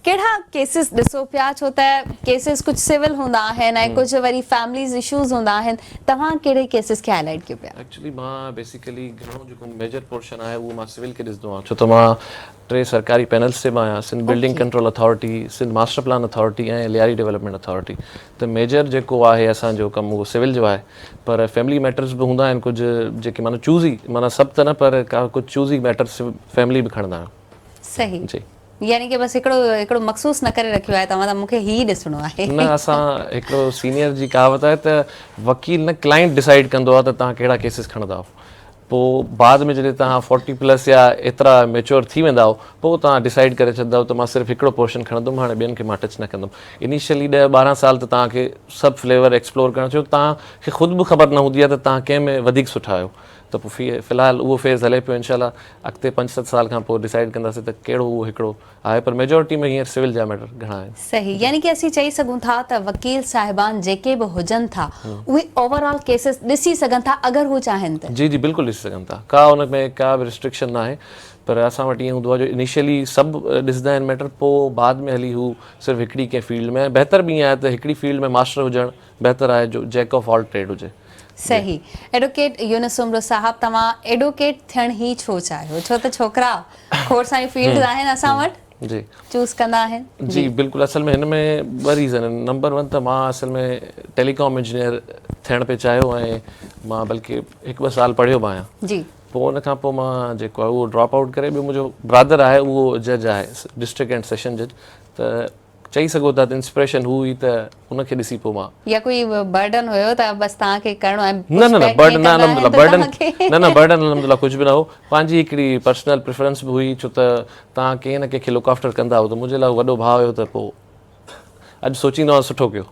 कहिड़ा केसिस ॾिसो पिया, छो त केसिस कुछ सिविल हूंदा आहिनि ऐं कुछ वरी फैमिलीज़ इश्यूज़ हूंदा आहिनि, तव्हां कहिड़े केसिस खे हाईलाइट कयो पिया? एक्चुअली मां बेसिकली घणो जेको मेजर पोर्शन आहे उहो मां सिविल खे ॾिसंदो आहियां, छो त मां 3 सरकारी पैनल्स ते मां आहियां, Sindh building control authority, Sindh master plan authority ऐं लियारी डेवलपमेंट अथॉरिटी। त मेजर जेको आहे असांजो कमु उहो सिविल जो आहे, पर फैमिली मैटर्स बि हूंदा आहिनि कुझु जेके माना चूज़ी, माना सभु त न पर का कुझु चूज़ी मैटर्स फैमिली बि खणंदा आहियूं। सही जी, यानी कि बस हिकिड़ो मखसूस न करे रखियो आहे तव्हां त मूंखे ही ॾिसणो आहे। न असां हिकिड़ो सीनियर जी कहावत आहे त वकील न क्लाइंट डिसाइड कंदो आहे त तव्हां कहिड़ा केसिस खणंदा हो, पोइ बाद में जॾहिं तव्हां 40+ या एतिरा मेच्योर थी वेंदा हो पोइ तव्हां डिसाइड करे छॾंदा त मां सिर्फ़ु हिकिड़ो पोर्शन खणंदुमि, हाणे ॿियनि खे मां टच न कंदुमि। इनिशियली 10-12 साल त तव्हांखे सभु फ्लेवर एक्सप्लोर करणु, छो तव्हांखे ख़ुदि बि ख़बर न हूंदी आहे त तव्हां कंहिं में वधीक सुठा आहियो। त पोइ फ़िलहालु उहो फेज़ हले पियो, इनशाला अॻिते 5-7 साल खां पोइ डिसाइड कंदासीं त कहिड़ो उहो हिकिड़ो आहे, पर मेजोरिटी में हींअर सिविल जा मैटर घणा आहिनि। सही, यानी कि असीं चई सघूं था त वकील साहिबान जेके बि हुजनि था उहे ओवरऑल केसिस ॾिसी सघनि था अगरि हू चाहिनि त। जी जी बिल्कुलु ॾिसी सघनि था, का हुन में का बि रिस्ट्रिक्शन न आहे, पर असां वटि ईअं हूंदो आहे जो इनिशियली सभु ॾिसंदा आहिनि मैटर, पोइ बाद में हली हू सिर्फ़ु हिकिड़ी कंहिं फील्ड में, बहितर बि ईअं आहे त हिकिड़ी फील्ड में मास्टर हुजणु बहितर आहे जो जैक ऑफ ऑल ट्रेड हुजे। सही। एडवोकेट यूनुस उमर साहब, तव्हां एडवोकेट थियण ही छो चाहियो, छो त छोकिरा खोड़ सारी फील्ड आहिनि असां वटि जी चूज़ कंदा आहिनि? जी बिल्कुलु, असल में हिन में 2 रीज़न आहिनि। नंबर 1 त मां असल में टेलीकॉम इंजीनियर थियणु पियो चाहियो ऐं मां बल्कि 1-2 साल पढ़ियो बि आहियां। जी, पोइ उन खां पोइ मां जेको आहे उहो ड्रॉप आउट करे, ॿियो मुंहिंजो ब्रदर आहे उहो जज आहे, डिस्ट्रिक्ट एंड सेशन जज, त चई सघो था त इंस्पिरेशन हू हुई त उनखे ॾिसी पोइ मां। या कोई बर्डन हुयो त बसि तव्हांखे करिणो आहे? न बर्डन न, बर्डन अलहमदुलिल्लाह कुझु बि न हो, पंहिंजी हिकिड़ी पर्सनल प्रेफरेंस बि हुई, छो त तव्हां कंहिं न कंहिंखे लुक आफ्टर कंदा हो, त मुंहिंजे लाइ वॾो भाउ हुयो, त पोइ अॼु सोचींदो आहियां सुठो कयो।